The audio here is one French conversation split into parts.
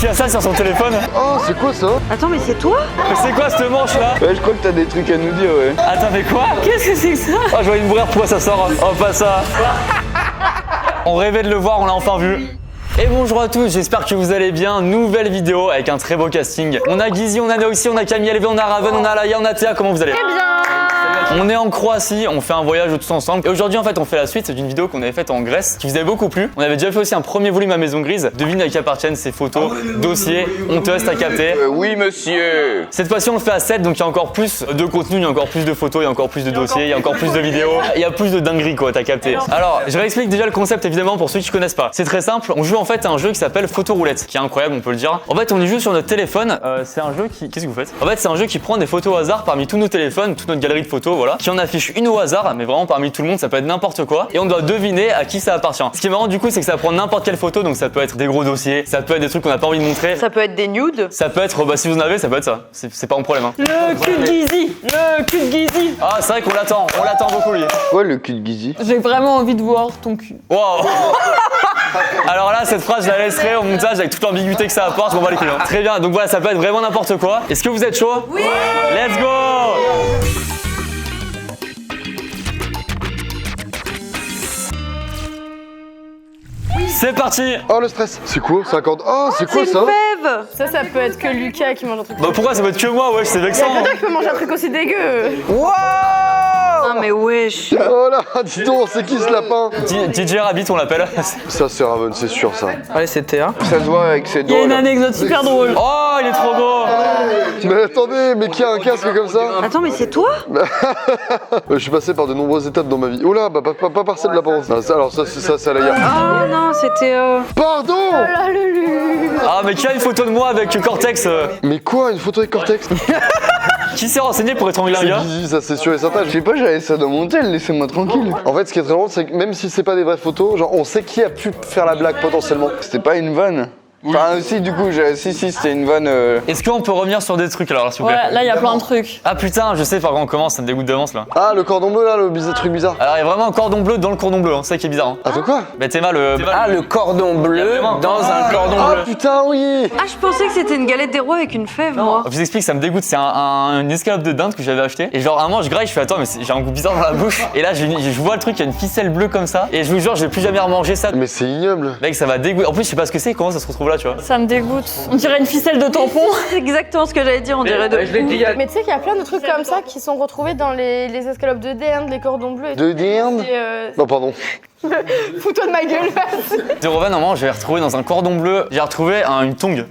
Qui a ça sur son téléphone? Oh, c'est quoi ça? Attends, mais c'est toi? Mais c'est quoi cette manche là? Ouais, je crois que t'as des trucs à nous dire, ouais. Attends, mais quoi? Qu'est-ce que c'est que ça? Oh, je vois une mourir, pourquoi ça sort? Oh, pas ça. On rêvait de le voir, on l'a enfin vu. Et bonjour à tous, j'espère que vous allez bien. Nouvelle vidéo avec un très beau casting. On a Gizy, on a Noxy, on a Camille LV, on a Raven, on a Laïa, on a Théa. Comment vous allez? Très bien. On est en Croatie, on fait un voyage tous ensemble. Et aujourd'hui, en fait, on fait la suite d'une vidéo qu'on avait faite en Grèce qui vous avait beaucoup plu. On avait déjà fait aussi un premier volume à Maison Grise. Devine à qui appartiennent ces photos, dossiers, honteuses, t'as capté. Oui, monsieur. Cette fois-ci, on le fait à 7, donc il y a encore plus de contenu, il y a encore plus de photos, il y a encore plus de dossiers, il y a encore plus de vidéos. Il y a plus de dingueries, quoi, t'as capté. Alors, je réexplique déjà le concept, évidemment, pour ceux qui connaissent pas. C'est très simple, on joue en fait à un jeu qui s'appelle Photo Roulette, qui est incroyable, on peut le dire. En fait, on y joue sur notre téléphone. C'est un jeu qui. Qu'est-ce que vous faites? En fait, c'est un jeu qui prend des photos au hasard parmi tous nos téléphones, toute notre galerie de photos, voilà, qui en affiche une au hasard, mais vraiment parmi tout le monde, ça peut être n'importe quoi. Et on doit deviner à qui ça appartient. Ce qui est marrant, du coup, c'est que ça prend n'importe quelle photo, donc ça peut être des gros dossiers, ça peut être des trucs qu'on n'a pas envie de montrer. Ça peut être des nudes. Ça peut être, bah si vous en avez, ça peut être ça. C'est pas un problème. Hein. Le cul de Gizy. Le cul de Gizy. Ah, c'est vrai qu'on l'attend beaucoup lui. Ouais, le cul de Gizy. J'ai vraiment envie de voir ton cul. Waouh. Alors là, cette phrase, je la laisserai au montage avec toute l'ambiguïté que ça apporte. Je m'en bats les couilles. Hein. Très bien, donc voilà, ça peut être vraiment n'importe quoi. Est-ce que vous êtes chaud? Oui. Let's go. C'est parti. Oh, le stress. C'est quoi? C'est un corde. Oh, c'est quoi C'est ça? une fève. Ça peut être que Lucas qui mange un truc. Bah pourquoi ça peut être que moi? Ouais, c'est vexant. C'est toi qui peux manger un truc aussi dégueu. Ah mais wesh. Oh là, dis donc, c'est qui ce lapin? DJ Rabbit, on l'appelle. Ça, c'est Raven, c'est sûr, ça. Allez, c'est Théa. Ça se voit avec ses Il y a doigts. une là. anecdote super drôle. Oh, il est trop beau. Mais attendez, mais qui a un casque comme ça? Attends, mais c'est toi? Je suis passé par de nombreuses étapes dans ma vie. Oh là, bah pas par celle de la pense. Alors ça, c'est à la gare. Oh non, c'était Pardon! Ah, Lulu. Ah, mais qui a une photo de moi avec Cortex? Mais quoi, une photo avec Cortex? Qui s'est renseigné pour étrangler un C'est gars? Gizy, ça c'est sûr et certain. Je sais pas, j'avais ça dans mon tel, laissez-moi tranquille. En fait, ce qui est très drôle, c'est que même si c'est pas des vraies photos, genre on sait qui a pu faire la blague potentiellement. C'était pas une vanne. Enfin, aussi, du coup, si, c'était une vanne. Est-ce qu'on peut revenir sur des trucs alors, s'il vous plaît? Ouais, là il y a plein de trucs. Ah putain, je sais par quoi on commence, ça me dégoûte d'avance là. Ah, le cordon bleu là, le truc bizarre. Alors il y a vraiment un cordon bleu dans le cordon bleu, hein. C'est ça qui est bizarre. Hein. Attends quoi? Bah Théma, le. Ah, le cordon bleu dans un cordon Ah bleu. putain, oui! Ah, je pensais que c'était une galette des rois avec une fève, moi. Je vous explique, ça me dégoûte, c'est une escalope de dinde que j'avais acheté. Et genre, à un moment, je graille, je fais attends, mais j'ai un goût bizarre dans la bouche. Et là, je vois le truc, il y a une ficelle bleue comme ça. Et je vous jure, je vais plus jamais remanger ça. Mais c'est ignoble. Mec, ça va dégoûter. En plus, je sais pas ce que c'est, comment ça se retrouve là, tu vois. Ça me dégoûte. On dirait une ficelle de tampon. C'est exactement ce que j'allais dire, on dirait de. Je l'ai dit il y a... Mais tu sais qu'il y a plein de trucs comme ça qui sont retrouvés dans les escalopes de dinde, les cordons bleus et tout. De dinde? Et Non, pardon. fous-toi de ma gueule, vas-y. De Roven, normalement, j'avais retrouvé dans un cordon bleu, j'ai retrouvé une tongue.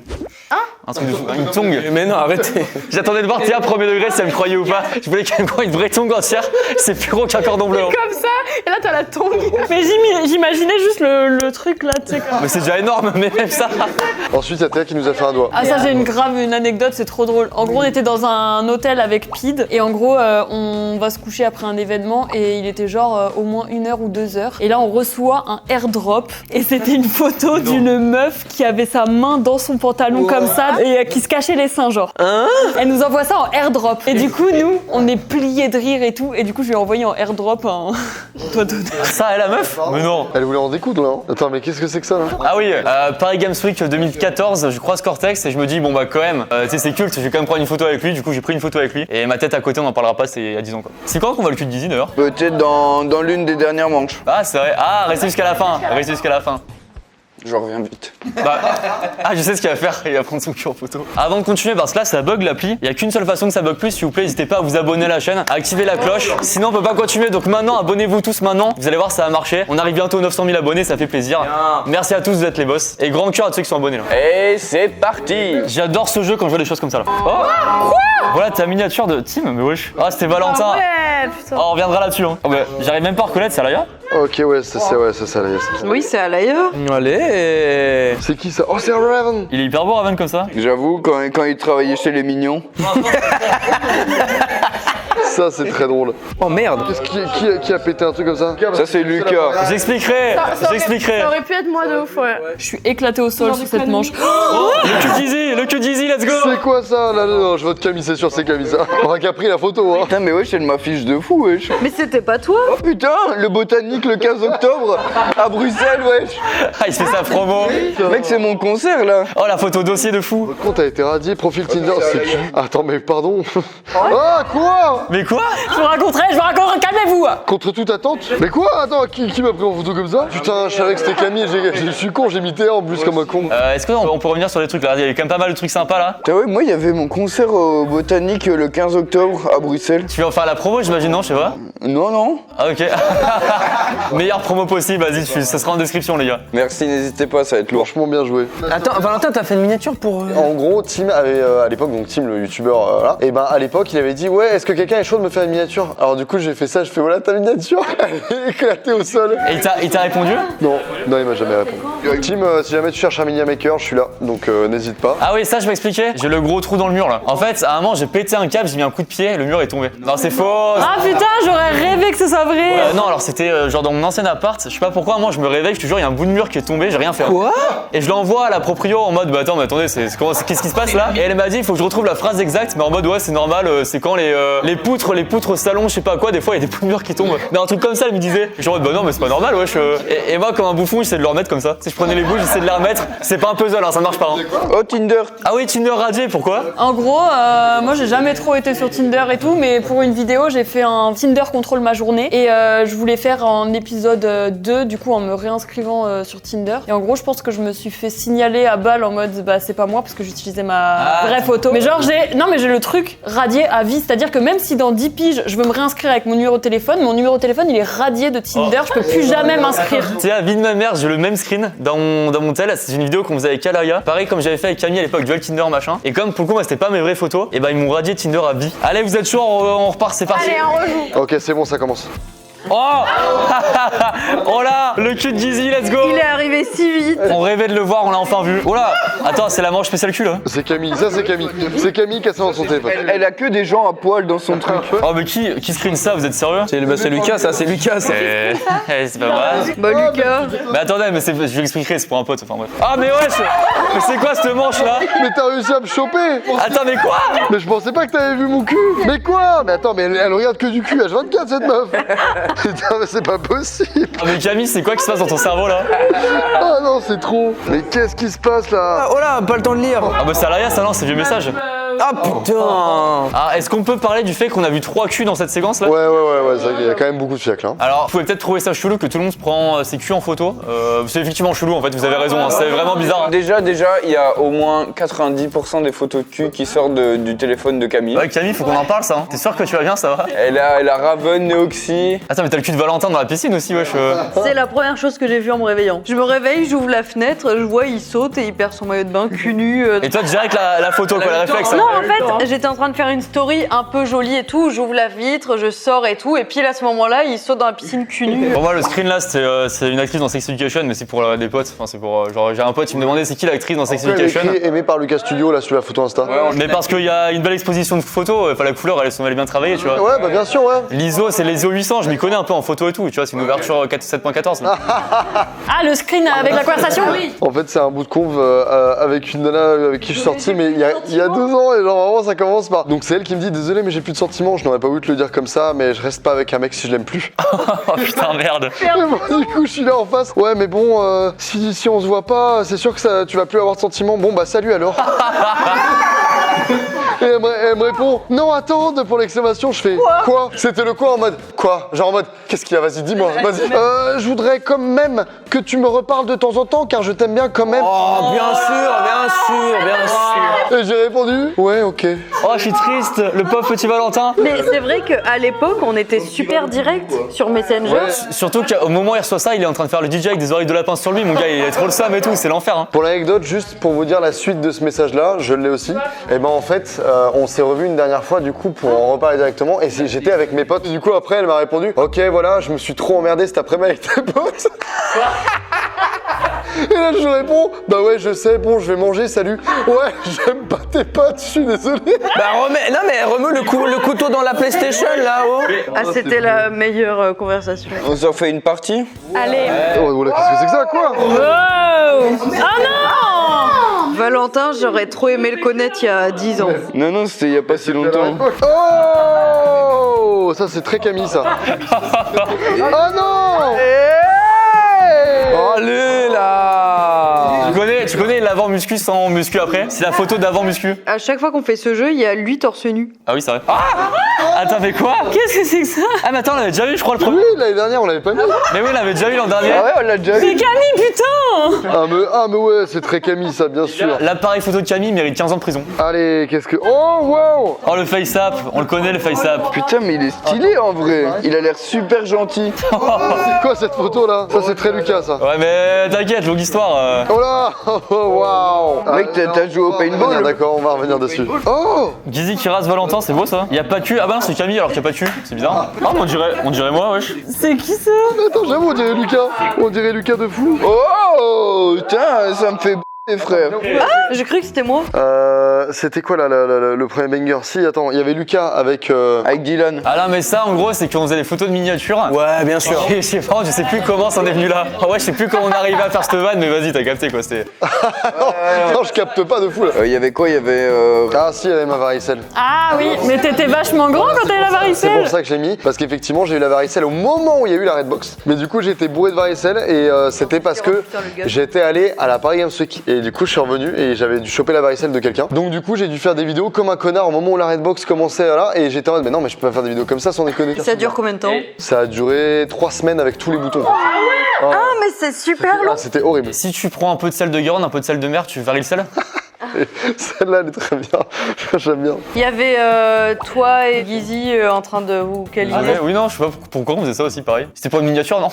Un truc de fou, une tongue. Mais non, arrêtez. J'attendais de voir Théa premier degré si elle me croyait ou pas. Je voulais qu'elle me croie une vraie tongue entière. C'est plus gros qu'un cordon bleu. Hein. Comme ça, et là t'as la tongue. Mais j'imaginais juste le truc là, tu sais. Mais c'est déjà énorme, mais même ça. Ensuite, il y a Théa qui nous a fait un doigt. Ah ça j'ai une anecdote, c'est trop drôle. En gros on était dans un hôtel avec Pid et en gros on va se coucher après un événement et il était genre au moins 1 heure ou 2 heures. Et là on reçoit un airdrop et c'était une photo d'une meuf qui avait sa main dans son pantalon comme ça et qui se cachait les seins genre. Elle nous envoie ça en airdrop. Et du coup nous on est pliés de rire et tout et du coup je lui ai envoyé en airdrop un doigt d'honneur. Ça, elle la meuf? Mais non. Elle voulait en découdre là. Hein. Attends, mais qu'est-ce que c'est que ça là? Ah oui, Paris Games Week 2014, je croise Cortex et je me dis bon bah quand même, tu sais c'est culte, je vais quand même prendre une photo avec lui, du coup j'ai pris une photo avec lui et ma tête à côté on en parlera pas, c'est il y a 10 ans quoi. C'est quand qu'on va le cul de Gizy d'ailleurs? Peut-être dans l'une des dernières manches. Ah c'est vrai, ah restez jusqu'à la fin, restez jusqu'à la fin. Je reviens vite. Bah, ah je sais ce qu'il va faire, il va prendre son cul en photo. Avant de continuer, parce que là ça bug l'appli, il y a qu'une seule façon que ça bug plus, s'il vous plaît, n'hésitez pas à vous abonner à la chaîne, à activer la cloche, sinon on peut pas continuer, donc maintenant abonnez-vous tous maintenant, vous allez voir ça va marcher, on arrive bientôt aux 900 000 abonnés, ça fait plaisir. Merci à tous, vous êtes les boss, et grand cœur à tous ceux qui sont abonnés là. Et c'est parti. J'adore ce jeu quand je vois des choses comme ça là. Oh voilà ta miniature de Tim, mais wesh. Ah c'était Valentin. Ouais, putain. Oh, on reviendra là-dessus. Hein. Oh, bah, j'arrive même pas à reconnaître, c'est Alaya? Ok, ouais, c'est ça, là. Oui c'est Alaya. Allez. C'est qui ça? Oh, c'est Raven! Il est hyper beau Raven comme ça. J'avoue, quand il travaillait chez les mignons. Ça, c'est très drôle. Oh merde. Qui a pété un truc comme ça? Ça, c'est Lucas. J'expliquerai. Ça aurait pu être moi de ouf, ouais. Je suis éclatée au sol sur cette manche. Le que Dizzy, let's go. C'est quoi ça? Là, non, je vote Camille, c'est sûr, c'est Camille ça. On a pris la photo, hein. Putain, mais wesh, elle m'affiche de fou, wesh. Mais c'était pas toi. Oh putain, le botanique le 15 octobre à Bruxelles, wesh. Ah, il fait sa promo. Mec, c'est mon concert là. Oh, la photo dossier de fou. Votre compte a été radié, profil Tinder, c'est qui? Attends, mais pardon. Ah, quoi? Mais quoi? Je vous raconterai, calmez-vous. Contre toute attente? Mais quoi? Attends, qui m'a pris en photo comme ça? Putain, je savais que c'était Camille, je suis con, j'ai mis Théa en plus comme un con. Est-ce qu'on peut revenir sur les trucs là? Il y a eu quand même pas mal de trucs sympas là. Putain, ouais, moi, il y avait mon concert au botanique le 15 octobre à Bruxelles. Tu veux en faire la promo, j'imagine, non? Je sais pas. Non, non. Ah, ok. Meilleure promo possible, vas-y, ça sera en description, les gars. Merci, n'hésitez pas, ça va être lourd. Franchement bien joué. Attends, Valentin, t'as fait une miniature pour. En gros, Tim avait à l'époque, donc Tim le youtubeur là, et ben à l'époque il avait dit ouais est-ce que quelqu'un est chaud de me faire une miniature? Alors du coup j'ai fait ça, je fais voilà ta miniature, elle est éclatée au sol. Et il t'a répondu? Non, il m'a jamais répondu. Tim, si jamais tu cherches un mini maker, je suis là, donc n'hésite pas. Ah oui, ça je m'expliquais. J'ai le gros trou dans le mur là. En fait, à un moment j'ai pété un câble, j'ai mis un coup de pied, le mur est tombé. Non, c'est faux. Ah putain, j'aurais rêvé que ce soit vrai. Non, alors c'était genre dans mon ancien appart, je sais pas pourquoi, moi je me réveille, je te jure, il y a un bout de mur qui est tombé, j'ai rien fait. Quoi? Et je l'envoie à la proprio en mode bah attends, mais attendez, qu'est-ce qui se passe là? Et elle m'a dit, il faut que je retrouve la phrase exacte, mais en mode ouais, c'est normal, c'est quand les poutres au salon, je sais pas quoi, des fois il y a des bouts de mur qui tombent. Mais un truc comme ça, elle me disait. Et je suis en mode bah non, mais c'est pas normal, wesh. Et moi, comme un bouffon, j'essaie de le remettre comme ça. Si je prenais les bouts, j'essaie de les remettre. C'est pas un puzzle, hein, ça marche pas. Hein. Oh, Tinder. Ah oui, Tinder radié, pourquoi? En gros, moi j'ai jamais trop été sur Tinder et tout, mais pour une vidéo, j'ai fait un Tinder contrôle ma journée et je voulais faire un épisode 2, du coup en me réinscrivant sur Tinder. Et en gros, je pense que je me suis fait signaler à balle en mode bah c'est pas moi parce que j'utilisais ma vraie photo. Mais genre j'ai le truc radié à vie, c'est-à-dire que même si dans 10 piges, je veux me réinscrire avec mon numéro de téléphone, mon numéro de téléphone il est radié de Tinder, je peux plus jamais m'inscrire. Tu sais, à vie de ma mère, j'ai le même screen dans mon tel. C'est une vidéo qu'on faisait avec Alaria. Pareil comme j'avais fait avec Camille à l'époque, duel Tinder machin. Et comme pour le coup, moi c'était pas mes vraies photos, et bah ils m'ont radié Tinder à vie. Allez, vous êtes chaud, on repart, c'est parti. Allez, on rejoue. Ok, c'est bon, ça commence. Oh oh là, le cul de Gizzy, let's go. Il est arrivé si vite. On rêvait de le voir, on l'a enfin vu. Oh là, attends, c'est la manche spéciale cul là. C'est Camille, ça c'est Camille. C'est Camille qui a ça dans son téléphone. Elle a que des gens à poil dans son truc. Oh mais qui screen ça, vous êtes sérieux? C'est Lucas, ça, c'est Lucas. C'est pas vrai. Bah Lucas. Mais attendez, mais je vais expliquer, c'est pour un pote, enfin bref. Ah mais wesh, mais c'est quoi cette manche là? Mais t'as réussi à me choper. Attends, mais quoi? Mais je pensais pas que t'avais vu mon cul. Mais quoi? Mais attends, mais elle regarde que du cul H24 cette meuf. Putain, mais c'est pas possible. Ah mais Camille, c'est quoi qui se passe dans ton cerveau là? Ah non, c'est trop. Mais qu'est-ce qui se passe là? Oh là, pas le temps de lire. Ah bah c'est Alaria, ça non, c'est vieux message. Ah putain. Ah, est-ce qu'on peut parler du fait qu'on a vu 3 culs dans cette séquence là? Ouais, c'est vrai qu'il y a quand même beaucoup de siècles. Hein. Alors, vous pouvez peut-être trouver ça chelou que tout le monde prend ses culs en photo. C'est effectivement chelou en fait, vous avez raison, hein, c'est vraiment bizarre. Hein. Déjà, il y a au moins 90% des photos de cul qui sortent du téléphone de Camille. Ouais, Camille, faut qu'on en parle ça. Hein. T'es sûr que tu vas bien, ça va? Elle a Raven, Neoxy. Attends, mais t'as le cul de Valentin dans la piscine aussi, wesh. C'est la première chose que j'ai vue en me réveillant. Je me réveille, j'ouvre la fenêtre, je vois il saute et il perd son maillot de bain cul nu. Et toi, direct la photo, quoi, le réflexe. Non, en fait, j'étais en train de faire une story un peu jolie et tout. J'ouvre la vitre, je sors et tout. Et puis à ce moment-là, il saute dans la piscine cul nu. Pour moi, le screen là, c'est une actrice dans Sex Education, mais c'est pour des potes. Enfin, c'est pour. Genre, j'ai un pote qui me demandait c'est qui l'actrice dans Sex Elle est Education. écrit aimé par Lucas Studio là sur la photo Insta. Mais parce qu'il y a une belle exposition de photos, enfin la couleur elle est bien travaillée, tu vois. Ouais, bah bien sûr, ouais. L'ISO, c'est l'ISO 800, je m'y connais un peu en photo et tout, tu vois, c'est une ouverture 7.14. Ah, le screen avec la conversation? Oui. En fait, c'est un bout de conve avec une nana avec qui je suis sorti, mais il y a 2 ans, et genre vraiment ça commence par. Donc c'est elle qui me dit désolé, mais j'ai plus de sentiments, je n'aurais pas voulu te le dire comme ça, mais je reste pas avec un mec si je l'aime plus. Oh putain, merde. Et bon, du coup, je suis là en face. Ouais, mais bon, si on se voit pas, c'est sûr que tu vas plus avoir de sentiments. Bon, bah salut alors. Et elle me répond non, attends, pour l'exclamation, je fais quoi? C'était le quoi en mode quoi? Genre en mode qu'est-ce qu'il y a? Vas-y, dis-moi, vas-y. Je voudrais quand même que tu me reparles de temps en temps car je t'aime bien quand même. Oh, bien sûr. Et j'ai répondu ouais, ok. Oh, je suis triste, le pauvre petit Valentin. Mais c'est vrai qu'à l'époque, on était super direct sur Messenger. Surtout qu'au moment où il reçoit ça, il est en train de faire le DJ avec des oreilles de lapin sur lui, mon gars, il est trop le seum et tout, c'est l'enfer. Hein. Pour l'anecdote, juste pour vous dire la suite de ce message-là, je l'ai aussi. Et ben en fait, on s'est revu une dernière fois du coup pour en reparler directement. Et j'étais avec mes potes. Du coup après, elle m'a répondu ok, voilà, je me suis trop emmerdé cet après-midi avec tes potes. Et là, je réponds, bah ouais, je sais, bon, je vais manger, salut. Ouais, j'aime pas tes potes, je suis désolé. Bah remets le couteau dans la PlayStation là-haut. Ah, c'était la meilleure conversation. On s'en fait une partie? Allez. Oh, là, qu'est-ce que c'est que ça, quoi? Wow. Oh non. Valentin, j'aurais trop aimé le connaître il y a 10 ans. Non, c'était il y a pas si longtemps. Oh, ça, c'est très Camille, ça. Oh non. Allez là. Tu connais l'avant muscu sans muscu après? C'est la photo d'avant muscu. À chaque fois qu'on fait ce jeu, il y a lui torse nu. Ah oui, c'est vrai. Attends, mais quoi? Qu'est-ce que c'est que ça? Ah, mais attends, on l'avait déjà vu, je crois, le premier. Oui, l'année dernière, on l'avait pas mis. Mais oui, on l'avait déjà vu l'an dernier. Ah ouais, on l'a déjà C'est vu. Camille, putain. Ah, mais ouais, c'est très Camille, ça, bien sûr. L'appareil photo de Camille mérite 15 ans de prison. Allez, qu'est-ce que... Oh, wow. Oh, le face-up, on le connaît, le face-up. Putain, mais il est stylé en vrai. Il a l'air super gentil. C'est quoi cette photo-là? Ça, c'est très Lucas, ça. Ouais, mais t'inquiète, longue histoire. Oh là. Oh, waouh. Mec, t'as joué au Ah, paintball? d'accord, on va revenir dessus. Oh. Gizzy qui rase Valentin, c'est beau ça? Y a pas de cul. Ah bah non, c'est Camille alors qu'il y a pas de cul. C'est bizarre. Ah, mais on dirait moi, wesh. C'est qui ça? Attends, j'avoue, on dirait Lucas. On dirait Lucas de fou. Oh, putain, ça me fait frère. J'ai cru que c'était moi. C'était quoi là, le premier banger? Si, attends, il y avait Lucas avec... Avec Dylan. Ah là, mais ça, en gros, c'est qu'on faisait des photos de miniatures. Ouais, bien sûr. Et je sais pas, je sais plus comment ça en est venu là. Ah ouais, je sais plus comment on est arrivé à faire cette vanne, mais vas-y, t'as capté quoi, c'était. Non, je capte pas de fou là. Il y avait quoi? Il y avait. Ah si, il y avait ma varicelle. Ah oui, mais t'étais vachement grand quand t'avais la C'est varicelle. pour ça que j'ai mis, parce qu'effectivement j'ai eu la varicelle au moment où il y a eu la Redbox. Mais du coup j'étais bourré de varicelle et c'était parce que j'étais allé à la Paris Games Week. Et du coup je suis revenu et j'avais dû choper la varicelle de quelqu'un. Donc du coup j'ai dû faire des vidéos comme un connard au moment où la Redbox commençait là. Et j'étais en mode mais non mais je peux pas faire des vidéos comme ça sans déconner. Ça dure combien de temps? Ça a duré 3 semaines avec tous les boutons. Ah, mais c'est super long. Ah, c'était horrible. Si tu prends un peu de sel de Guérande, un peu de sel de mer, tu varies le sel? Celle-là elle est très bien. J'aime bien. Il y avait toi et Gizzy en train de vous Ah câliner. ouais, oui, non, je sais pas pourquoi on faisait ça aussi, pareil. C'était pour une miniature, non?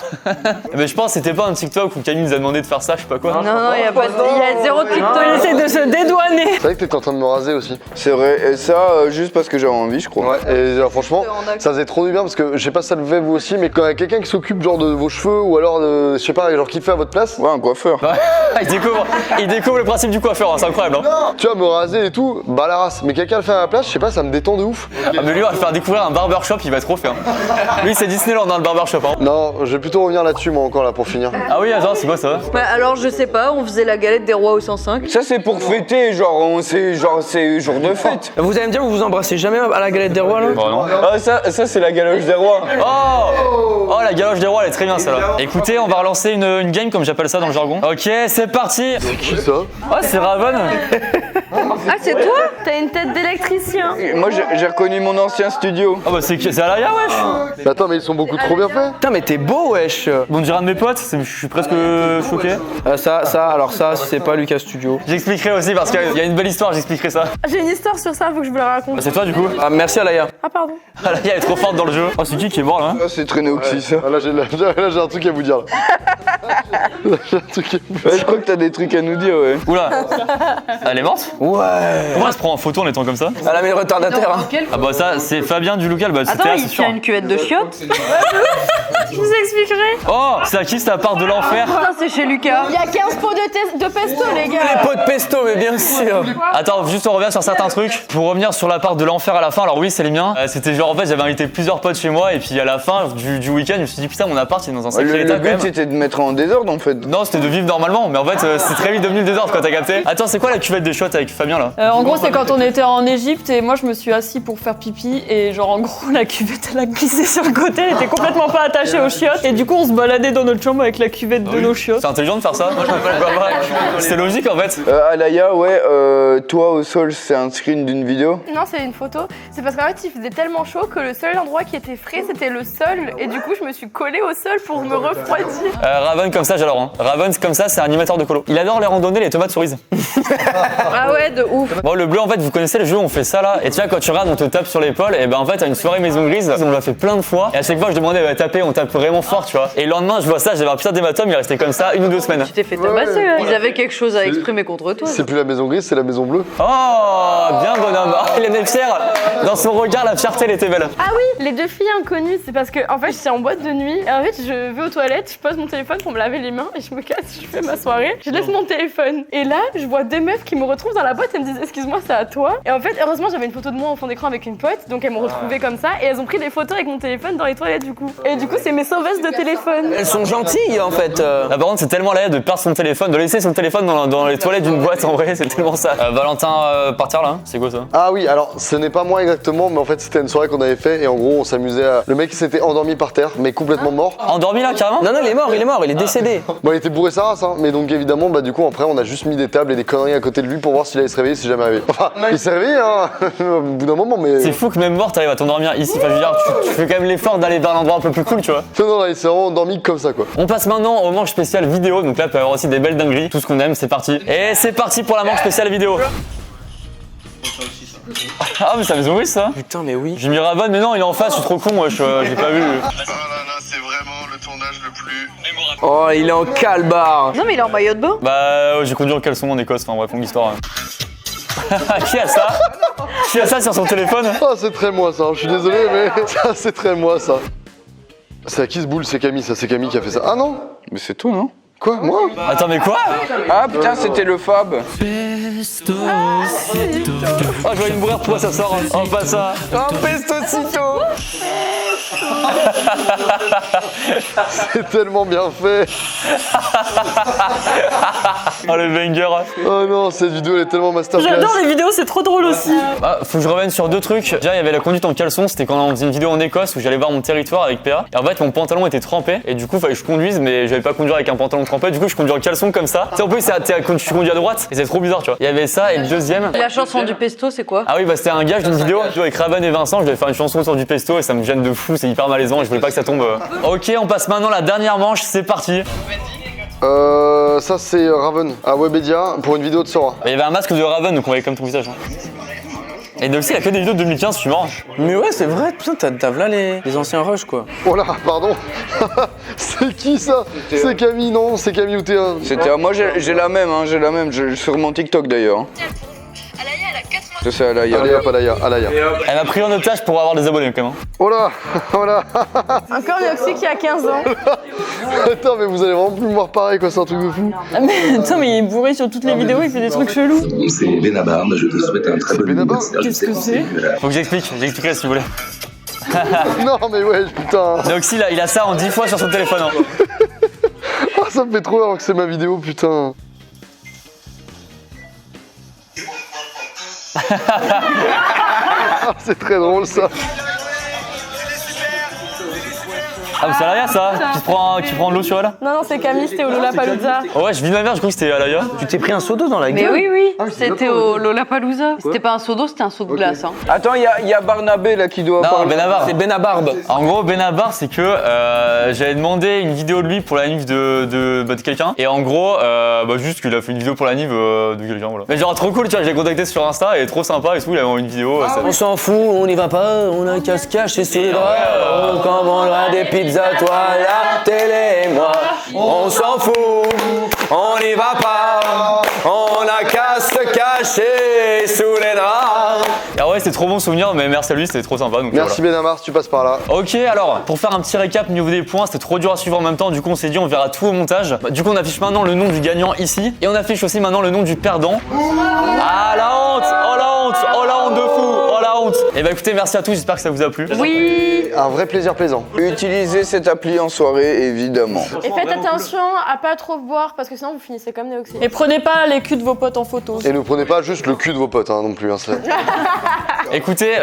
Mais je pense que c'était pas un TikTok où Camille nous a demandé de faire ça, je sais pas quoi. Non, il y a pas de... Il y a zéro TikTok. Il essaie de se dédouaner. C'est vrai que t'étais en train de me raser aussi. C'est vrai, et ça, juste parce que j'avais envie, je crois. Ouais, et franchement, ça faisait trop du bien parce que je sais pas si ça le fait vous aussi, mais quand il y a quelqu'un qui s'occupe genre de vos cheveux ou alors je sais pas, genre qui fait à votre place, Ouais, un coiffeur. il découvre le principe du coiffeur, hein, c'est incroyable. Hein. tu vois, me raser et tout, bah la race. Mais quelqu'un le fait à ma place, je sais pas, ça me détend de ouf. Ah, mais lui, on va le faire découvrir un barbershop, il va trop faire. Lui, c'est Disneyland dans le barbershop. Hein. Non, je vais plutôt revenir là-dessus moi encore là pour finir. Ah oui, attends, c'est quoi ça? Bah, alors, je sais pas, on faisait la galette des rois au 105. Ça, c'est pour fêter, genre, c'est jour de fête. Vous allez me dire, vous vous embrassez jamais à la galette des rois là? Bon, non. Ah, ça, c'est la galoche des rois. Oh, la galoche des rois, elle est très bien celle-là. Écoutez, on va relancer une game comme j'appelle ça dans le jargon. Ok, c'est parti. C'est qui ça? Oh, c'est Raven. Ah, c'est toi? T'as une tête d'électricien. Et moi, j'ai reconnu mon ancien studio. Ah bah c'est Alaya, wesh. Mais attends, mais ils sont beaucoup trop bien faits. Putain, mais t'es beau, wesh. Bon, on dirait un de mes potes, je suis presque choqué. Ça, c'est pas Lucas Studio. J'expliquerai aussi parce qu'il y a une belle histoire, j'expliquerai ça. J'ai une histoire sur ça, faut que je vous la raconte. Bah, c'est toi du coup. Ah, merci Alaya. Ah pardon. Alaya est trop forte dans le jeu. Oh, c'est qui est mort là? Ah, c'est Trénéoxy, ça. Ah, là j'ai un truc à vous dire. Là, j'ai un truc à vous dire. Ouais, je crois que t'as des trucs à nous dire, ouais. Oula. Elle est morte? Ouais. Pourquoi elle se prend en photo en étant comme ça? Elle a mis le retardataire. Hein. Ah bah ça, c'est Fabien du local, bah Attends, c'était il c'est sûr. tient une cuvette de chiottes. Je vous expliquerai. Oh, c'est à qui c'est la part de l'enfer? Putain, c'est chez Lucas. Il y a 15 pots de pesto, les gars. Les pots de pesto, mais bien sûr. Attends, juste on revient sur certains trucs. Pour revenir sur la part de l'enfer à la fin, alors oui, c'est les miens. C'était genre en fait, j'avais invité plusieurs potes chez moi et puis à la fin du week-end, je me suis dit putain, mon appart il est dans un sacré Le état quand but, même. c'était de mettre en désordre, en fait. Non, c'était de vivre normalement, mais en fait, c'est très vite devenu le désordre quand t'as capté. Attends, c'est quoi la cuvette de shot avec Fabien là? En gros, c'est quand on était en Égypte et moi je me suis assis pour faire pipi et genre en gros la cuvette elle a glissé sur le côté, elle était complètement pas attachée aux chiottes et du coup on se baladait dans notre chambre avec la cuvette de nos chiottes. C'est intelligent de faire ça. Moi, je comprends pas. C'était logique en fait. Alaya, ouais, toi au sol, c'est un screen d'une vidéo. Non, c'est une photo. C'est parce qu'en fait, il faisait tellement chaud que le seul endroit qui était frais, c'était le sol. Et du coup, je me suis collée au sol pour me refroidir. Raven comme ça, j'adore. Hein. Raven comme ça, c'est un animateur de colo. Il adore les randonnées, les tomates cerises. Ah ouais, ouais, de ouf. Bon, le bleu, en fait, vous connaissez le jeu, on fait ça là. Et tu vois, quand tu regardes, on te tape sur l'épaule. Et ben en fait, à une soirée Maison Grise, on l'a fait plein de fois. Et à chaque fois, je demandais à taper, on tape vraiment fort, tu vois. Et le lendemain, je vois ça, j'avais un putain d'hématome, il restait comme ça 1 ou 2 semaines. Tu t'es fait tabasser là. Ils avaient quelque chose à exprimer contre toi. C'est plus la maison grise, c'est la maison bleue. Oh, bien bonhomme. Oh, il est fier. Dans son regard, la fierté, elle était belle. Ah oui, les 2 filles inconnues, c'est parce que en fait j'étais en boîte de nuit et en fait je vais aux toilettes, je pose mon téléphone pour me laver les mains et je me casse, je fais ma soirée, je laisse mon téléphone. Et là, je vois 2 meufs qui me retrouvent dans la boîte et me disent excuse-moi, c'est à toi. Et en fait, heureusement, j'avais une photo de moi en fond d'écran avec une pote, donc elles m'ont retrouvée comme ça et elles ont pris des photos avec mon téléphone dans les toilettes du coup. Et du coup, c'est mes sauveuses de téléphone. Elles sont gentilles en fait. Là, par contre, c'est tellement laid de perdre son téléphone, de laisser son téléphone dans les toilettes d'une boîte, en vrai, c'est tellement ça. Valentin, partir là, c'est quoi ça? Ah oui, alors ce n'est pas moi exactement, mais en fait c'était une soirée qu'on avait fait et en gros on s'amusait à... Le mec s'était endormi par terre, mais complètement mort. Endormi là, carrément? Non, il est mort, il est décédé. Bon, il était bourré sa race, hein, mais donc évidemment, bah du coup après on a juste mis des tables et des conneries à côté de lui pour voir s'il allait se réveiller, si jamais réveillé. Enfin, il s'est réveillé, hein, au bout d'un moment, mais... C'est fou que même mort, t'arrives à t'endormir ici. Enfin, je veux dire, tu fais quand même l'effort d'aller vers un endroit un peu plus cool, tu vois. Non, il s'est vraiment endormi comme ça, quoi. On passe maintenant au manche spécial vidéo. Donc là, il peut y avoir aussi des belles dingueries. Tout ce qu'on aime, c'est parti. Et c'est parti pour la manche spéciale vidéo. Ah, mais ça me zoomé ça. Putain, mais oui. J'ai mis Ravan, mais non, il est en face, je suis trop con, moi, j'ai pas vu. Oh là là, c'est vraiment le tournage le plus mémorable. Oh, il est en calbar. Non, mais il est en maillot de bain. Bah, j'ai conduit en caleçon en Écosse, enfin bref, longue histoire. Qui a ça? Qui a ça sur son téléphone? Ah, c'est très moi ça, je suis désolé, mais ça c'est très moi ça. C'est à qui ce boule? C'est Camille, ça c'est Camille qui a fait ça. Ah non? Mais c'est tout, non? Quoi? Moi? Attends, mais quoi? Ah putain, c'était le Fab. Oh, je vois une bourrère, pourquoi ça sort? Oh, pas ça. Oh, pestocito. C'est tellement bien fait. Oh, le banger. Oh non, cette vidéo elle est tellement masterclass. J'adore les vidéos, c'est trop drôle aussi. Ah, faut que je revienne sur 2 trucs. Déjà, il y avait la conduite en caleçon, c'était quand on faisait une vidéo en Écosse où j'allais voir mon territoire avec PA. Et en fait, mon pantalon était trempé et du coup, fallait que je conduise, mais j'avais pas conduire avec un pantalon trempé. Du coup, je conduis en caleçon comme ça. Tu sais, en plus, tu conduis à droite et c'est trop bizarre, tu vois. Il y avait ça et le deuxième. La chanson du pesto, c'est quoi? Ah oui, bah c'était un gage d'une vidéo avec Ravan et Vincent. Je devais faire une chanson sur du pesto et ça me gêne de fou, c'est hyper malaisant et je voulais pas que ça tombe. Ok, on passe maintenant à la dernière manche, c'est parti. Ça c'est Raven à Webedia pour une vidéo de Sora. Il y avait un masque de Raven donc on voyait comme ton visage. Et donc, il a que des vidéos de 2015, je suis mort. Mais ouais, c'est vrai, putain, t'as là les anciens rushs quoi. Oh là, pardon. C'est qui ça? C'est Camille, non? C'est Camille ou Théa? C'était moi j'ai la même, sur mon TikTok d'ailleurs. Alaya, elle a 80. C'est Alaya. Allez hop, Alaya. Elle m'a pris en otage pour avoir des abonnés quand même. Oh là, oh là. Encore Yoxi qui a 15 ans. Attends, mais vous allez vraiment plus me voir pareil quoi, c'est un truc de fou. Ah, mais attends, mais il est bourré sur toutes les vidéos, il fait des trucs chelous. C'est Benabar, je te souhaite un très bon Benabar? anniversaire. Qu'est-ce que c'est? Faut que j'expliquerai si vous voulez. Non mais ouais, putain. Donc si, il a ça en 10 fois sur son téléphone. Hein. Oh, ça me fait trop peur que c'est ma vidéo, putain. C'est très drôle ça. Ah, mais c'est Alaya ça qui prend de l'eau sur elle? Non, c'est Camille, c'était au Lollapalooza. Oh ouais, je vis de ma mère, je crois que c'était Alaya. Tu t'es pris un seau d'eau dans la gueule? Mais oui, c'était au Lollapalooza. C'était pas un seau d'eau, c'était un seau de glace. Hein. Attends, il y a Barnabé là qui doit Non, parler. Benabar. C'est Benabarbe. En gros, Benabar, c'est que j'avais demandé une vidéo de lui pour la nive de quelqu'un. Et en gros, juste qu'il a fait une vidéo pour la nive de quelqu'un, voilà. Mais genre trop cool, tu vois, je l'ai contacté sur Insta et trop sympa et tout, il avait envoyé une vidéo. On s'en fout, on n'y va pas, on a qu'à se cacher sous les draps. On commandera des pizzas, toi, la télé et moi. On s'en fout, on n'y va pas, on a qu'à se cacher sous les draps. Et ouais, c'était trop bon souvenir, mais merci à lui, c'était trop sympa. Donc Merci Benamar, si tu passes par là. Ok, alors, pour faire un petit récap niveau des points, c'était trop dur à suivre en même temps, du coup on s'est dit on verra tout au montage. Du coup on affiche maintenant le nom du gagnant ici, et on affiche aussi maintenant le nom du perdant. Ah la honte! Oh la honte! Oh la honte de fou! Oh la honte! Et bah écoutez, merci à tous, j'espère que ça vous a plu. Oui. Un vrai plaisir plaisant. Utilisez cette appli en soirée, évidemment. Et faites attention à pas trop boire parce que sinon vous finissez comme Néoxy. Et prenez pas les culs de vos potes en photo. Et ne prenez pas juste le cul de vos potes non plus. Hein, Écoutez,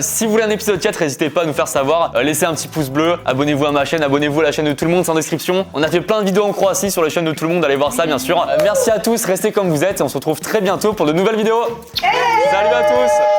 si vous voulez un épisode 4, n'hésitez pas à nous faire savoir. Laissez un petit pouce bleu, abonnez-vous à ma chaîne, abonnez-vous à la chaîne de Tout le Monde, c'est en description. On a fait plein de vidéos en Croatie sur la chaîne de Tout le Monde, allez voir ça bien sûr. Merci à tous, restez comme vous êtes et on se retrouve très bientôt pour de nouvelles vidéos. Salut à tous!